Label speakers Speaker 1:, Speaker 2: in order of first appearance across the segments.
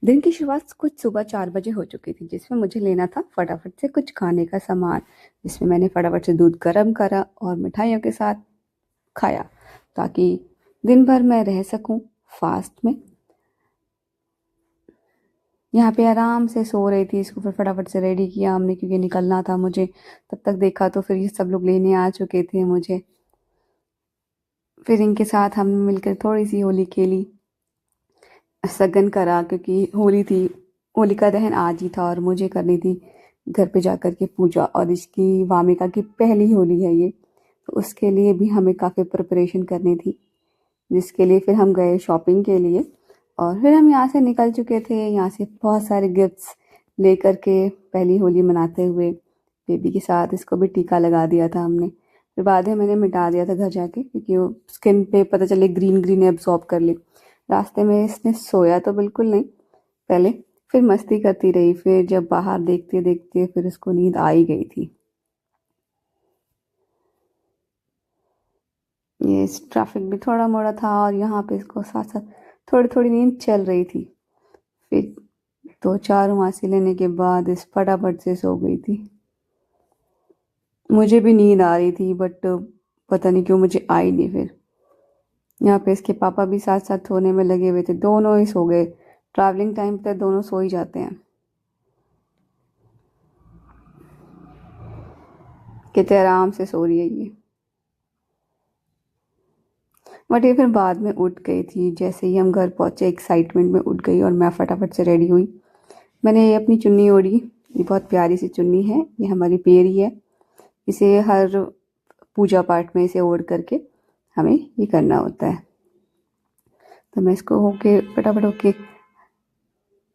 Speaker 1: दिन की शुरुआत कुछ सुबह 4 बजे हो चुकी थी, जिसमें मुझे लेना था फटाफट से कुछ खाने का सामान, जिसमें मैंने फटाफट से दूध गर्म करा और मिठाइयों के साथ खाया, ताकि दिन भर मैं रह सकूं फास्ट में। यहाँ पे आराम से सो रही थी, इसको फिर फटाफट से रेडी किया हमने क्योंकि निकलना था मुझे। तब तक देखा तो फिर ये सब लोग लेने आ चुके थे मुझे। फिर इनके साथ हम मिलकर थोड़ी सी होली खेली, सगन करा क्योंकि होली थी, होलिका दहन आज ही था और मुझे करनी थी घर पे जाकर के पूजा, और इसकी वामिका की पहली होली है ये, तो उसके लिए भी हमें काफ़ी प्रिपरेशन करनी थी, जिसके लिए फिर हम गए शॉपिंग के लिए। और फिर हम यहाँ से निकल चुके थे, यहाँ से बहुत सारे गिफ्ट्स लेकर के पहली होली मनाते हुए बेबी के साथ। इसको भी टीका लगा दिया था हमने, फिर बाद में मैंने मिटा दिया था घर जाके क्योंकि वो स्किन पे पता चले ग्रीन ग्रीन एब्जॉर्ब कर ले। रास्ते में इसने सोया तो बिल्कुल नहीं पहले, फिर मस्ती करती रही, फिर जब बाहर देखते देखते फिर इसको नींद आ ही गई थी। ये ट्रैफिक भी थोड़ा मोड़ा था और यहाँ पे इसको साथ साथ थोड़ी थोड़ी नींद चल रही थी। फिर 2-4 उमासी लेने के बाद इस फटाफट से सो गई थी। मुझे भी नींद आ रही थी बट पता नहीं क्यों मुझे आई नहीं। फिर यहाँ पे इसके पापा भी साथ साथ सोने में लगे हुए थे, दोनों ही सो गए। ट्रैवलिंग टाइम पे दोनों सो ही जाते हैं। कितने आराम से सो रही है ये, बट ये फिर बाद में उठ गई थी। जैसे ही हम घर पहुंचे एक्साइटमेंट में उठ गई और मैं फटाफट से रेडी हुई। मैंने ये अपनी चुन्नी ओढ़ी, ये बहुत प्यारी सी चुन्नी है, ये हमारी पेरी है। इसे हर पूजा पाठ में इसे ओढ़ करके हमें ये करना होता है। तो मैं इसको होके फटाफट होके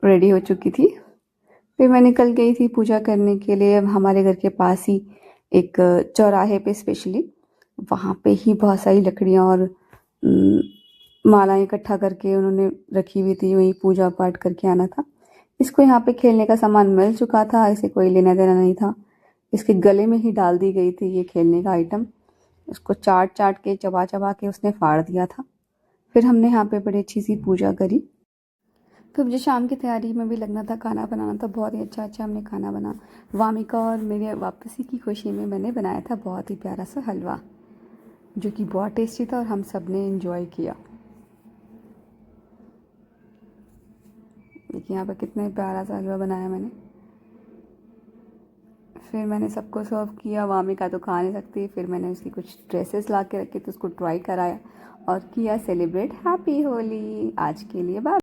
Speaker 1: रेडी हो चुकी थी। फिर मैं निकल गई थी पूजा करने के लिए। हमारे घर के पास ही एक चौराहे पे स्पेशली, वहाँ पे ही बहुत सारी लकड़ियाँ और मालाएं इकट्ठा करके उन्होंने रखी हुई थी, वहीं पूजा पाठ करके आना था। इसको यहाँ पे खेलने का सामान मिल चुका था, इसे कोई लेना देना नहीं था। इसके गले में ही डाल दी गई थी ये खेलने का आइटम। उसको चाट चाट के चबा चबा के उसने फाड़ दिया था। फिर हमने यहाँ पे बड़ी अच्छी सी पूजा करी। फिर मुझे शाम की तैयारी में भी लगना था, खाना बनाना था। बहुत ही अच्छा अच्छा हमने खाना बना। वामिका और मेरे वापसी की खुशी में मैंने बनाया था बहुत ही प्यारा सा हलवा, जो कि बहुत टेस्टी था और हम सब ने इन्जॉय किया। देखिए यहाँ पर कितने प्यारा सा हलवा बनाया मैंने। फिर मैंने सबको सर्व किया। वामिका तो खा नहीं सकती, फिर मैंने उसकी कुछ ड्रेसेस ला के रखी तो उसको ट्राई कराया और किया सेलिब्रेट। हैप्पी होली आज के लिए, बाय।